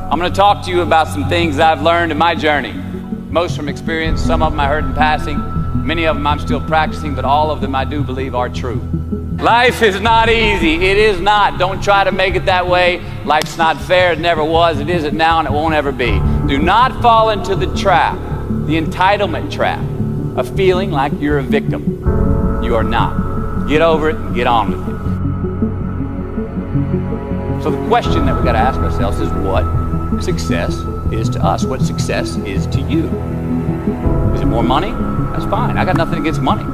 I'm going to talk to you about some things I've learned in my journey. Most from experience, some of them I heard in passing, many of them I'm still practicing, but all of them I do believe are true. Life is not easy. It is not. Don't try to make it that way. Life's not fair. It never was. It isn't now, and it won't ever be. Do not fall into the trap, the entitlement trap, of feeling like you're a victim. You are not. Get over it and get on with it. So the question that we've got to ask ourselves is what success is to us, what success is to you. Is it more money? That's fine. I got nothing against money.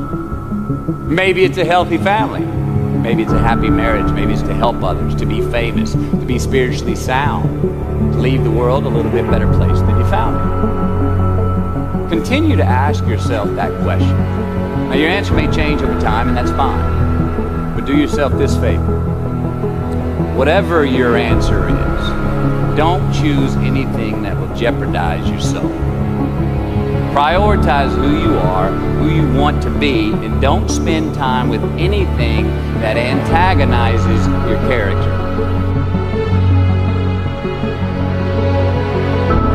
Maybe it's a healthy family. Maybe it's a happy marriage. Maybe it's to help others, to be famous, to be spiritually sound, to leave the world a little bit better place than you found it. Continue to ask yourself that question. Now your answer may change over time, and that's fine. But do yourself this favor. Whatever your answer is, don't choose anything that will jeopardize your soul. Prioritize who you are, who you want to be, and don't spend time with anything that antagonizes your character.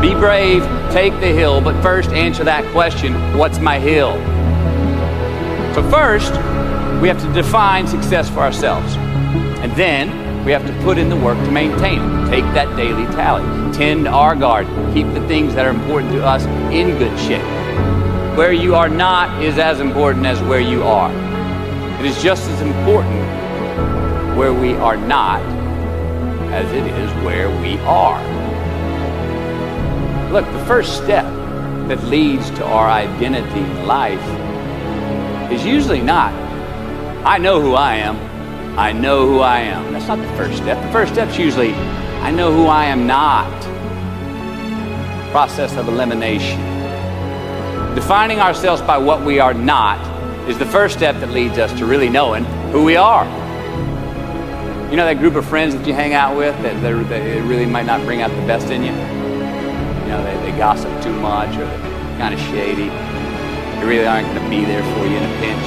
Be brave, take the hill, but first answer that question, what's my hill? So first, we have to define success for ourselves. And then, we have to put in the work to maintain it. Take that daily tally. Tend our garden. Keep the things that are important to us in good shape. Where you are not is as important as where you are. It is just as important where we are not as it is where we are. Look, the first step that leads to our identity in life is usually not, I know who I am. I know who I am. That's not the first step. The first step's usually, I know who I am not. Process of elimination. Defining ourselves by what we are not is the first step that leads us to really knowing who we are. You know that group of friends that you hang out with that they really might not bring out the best in you? You know, they gossip too much, or they're kind of shady. They really aren't going to be there for you in a pinch.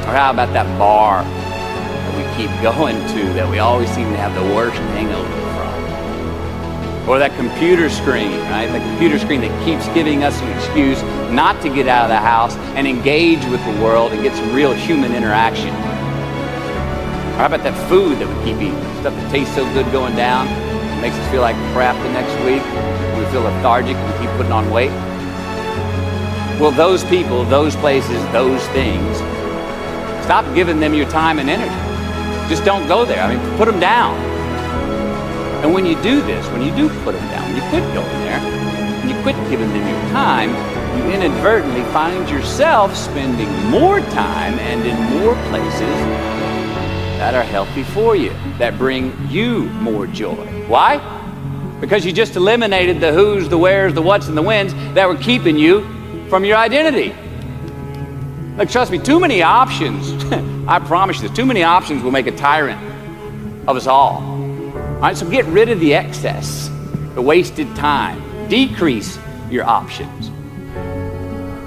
Or how about that bar that we keep going to that we always seem to have the worst hangover from? Or that computer screen, right? The computer screen that keeps giving us an excuse not to get out of the house and engage with the world and get some real human interaction. Or how about that food that we keep eating? Stuff that tastes so good going down, makes us feel like crap the next week. We feel lethargic and we keep putting on weight. Well, those people, those places, those things, stop giving them your time and energy. Just don't go there. I mean, put them down. And when you do this, when you do put them down, when you quit going there, and you quit giving them your time, you inadvertently find yourself spending more time and in more places that are healthy for you, that bring you more joy. Why? Because you just eliminated the who's, the where's, the what's, and the when's that were keeping you from your identity. Look, trust me, too many options, I promise you this, too many options will make a tyrant of us all. All right, so get rid of the excess, the wasted time. Decrease your options.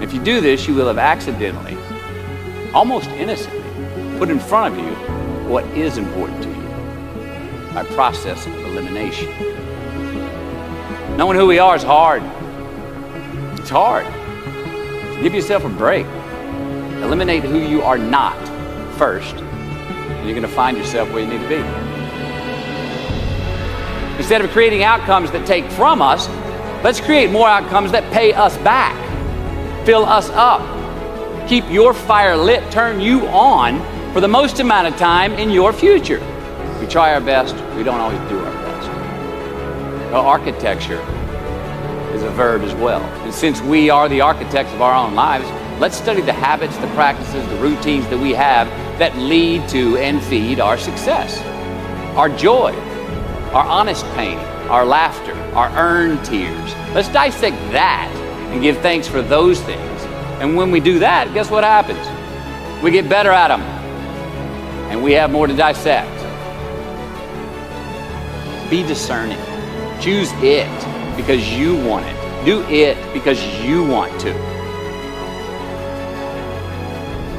If you do this, you will have accidentally, almost innocently, put in front of you what is important to you by process of elimination. Knowing who we are is hard. It's hard. Give yourself a break. Eliminate who you are not first, and you're going to find yourself where you need to be. Instead of creating outcomes that take from us, let's create more outcomes that pay us back, fill us up, keep your fire lit, turn you on for the most amount of time in your future. We try our best, we don't always do our best. Well, architecture is a verb as well. And since we are the architects of our own lives, let's study the habits, the practices, the routines that we have that lead to and feed our success, our joy, our honest pain, our laughter, our earned tears. Let's dissect that and give thanks for those things. And when we do that, guess what happens? We get better at them, and we have more to dissect. Be discerning. Choose it because you want it. Do it because you want to.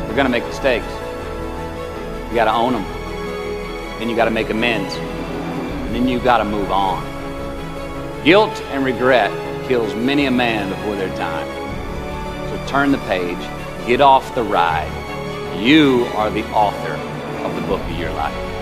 We're going to make mistakes. You got to own them. Then you got to make amends. And then you got to move on. Guilt and regret kills many a man before their time. So turn the page, get off the ride. You are the author of the book of your life.